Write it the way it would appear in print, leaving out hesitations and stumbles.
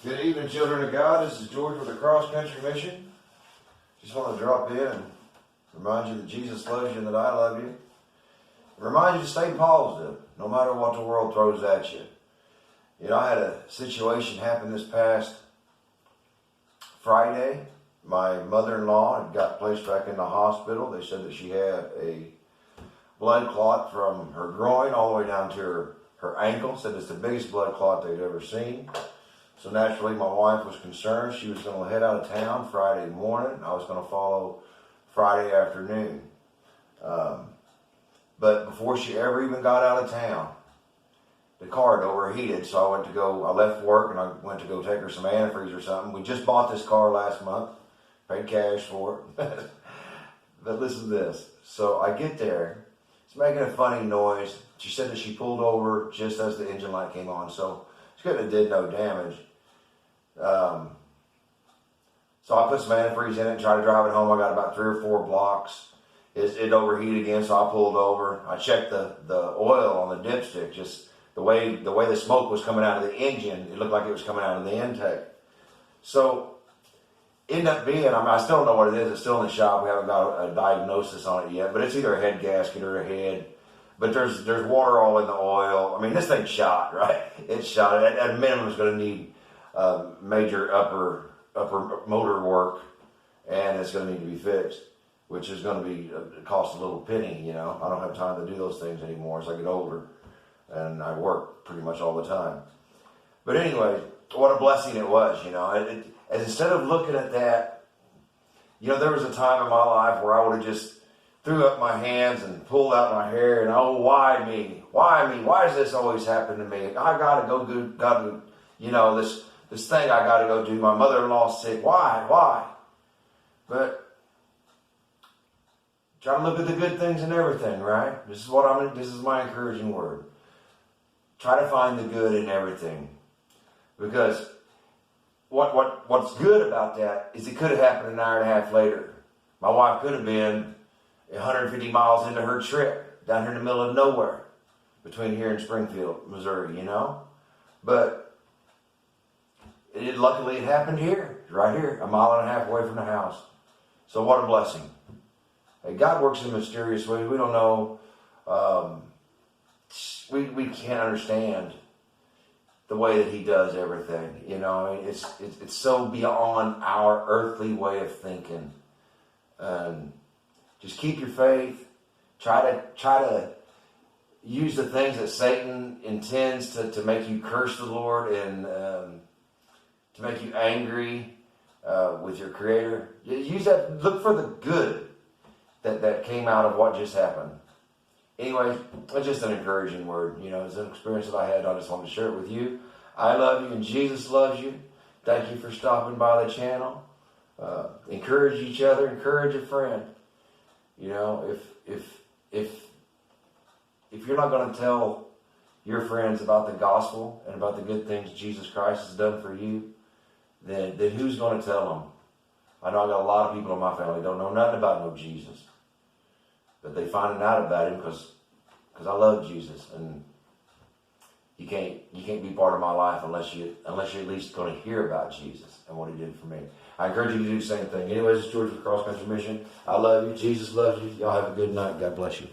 Good evening, children of God. This is George with the Cross Country Mission. Just want to drop in and remind you that Jesus loves you and that I love you. Remind you to stay positive, no matter what the world throws at you. You know, I had a situation happen this past Friday. My mother-in-law had got placed back in the hospital. They said that she had a blood clot from her groin all the way down to her ankle. Said it's the biggest blood clot they'd ever seen. So naturally, my wife was concerned. She was going to head out of town Friday morning. I was going to follow Friday afternoon. But before she ever even got out of town, the car had overheated. So I left work and I went to go take her some antifreeze or something. We just bought this car last month, paid cash for it. But listen to this. So I get there. It's making a funny noise. She said that she pulled over just as the engine light came on. So she couldn't have did no damage. So I put some antifreeze in it and tried to drive it home. I got about 3 or 4 blocks. It overheated again, so I pulled over. I checked the oil on the dipstick. Just the way the smoke was coming out of the engine, it looked like it was coming out of the intake. So ended up being, I still don't know what it is. It's still in the shop. We haven't got a diagnosis on it yet, but it's either a head gasket or a head. But there's water all in the oil. I mean, this thing's shot, right? It's shot. At a minimum, it's going to need major upper motor work, and it's going to need to be fixed, which is going to be cost a little penny. You know, I don't have time to do those things anymore as I get older, and I work pretty much all the time. But anyway, what a blessing it was. You know, as instead of looking at that, you know, there was a time in my life where I would have just threw up my hands and pulled out my hair and, oh, why me? Why me? Why does this always happen to me? I gotta go do, you know, this thing I gotta go do. My mother-in-law's sick. Why? But try to look at the good things in everything, right? This is my encouraging word. Try to find the good in everything. Because what's good about that is it could have happened an hour and a half later. My wife could have been 150 miles into her trip down here in the middle of nowhere between here and Springfield, Missouri, you know. But luckily it happened here, right here, a mile and a half away from the house. So what a blessing. Hey, God works in mysterious ways. We don't know. We can't understand the way that He does everything. You know, it's so beyond our earthly way of thinking. Just keep your faith. Try to use the things that Satan intends to make you curse the Lord and to make you angry with your Creator. Use that. Look for the good that came out of what just happened. Anyway, it's just an encouraging word. You know, it's an experience that I had. I just wanted to share it with you. I love you and Jesus loves you. Thank you for stopping by the channel. Encourage each other. Encourage a friend. You know, if you're not going to tell your friends about the gospel and about the good things Jesus Christ has done for you, then who's going to tell them? I know I got a lot of people in my family don't know nothing about no Jesus, but they finding out about Him because I love Jesus, and you can't be part of my life unless you're at least going to hear about Jesus and what He did for me. I encourage you to do the same thing. Anyways, it's George with Cross Country Mission. I love you. Jesus loves you. Y'all have a good night. God bless you.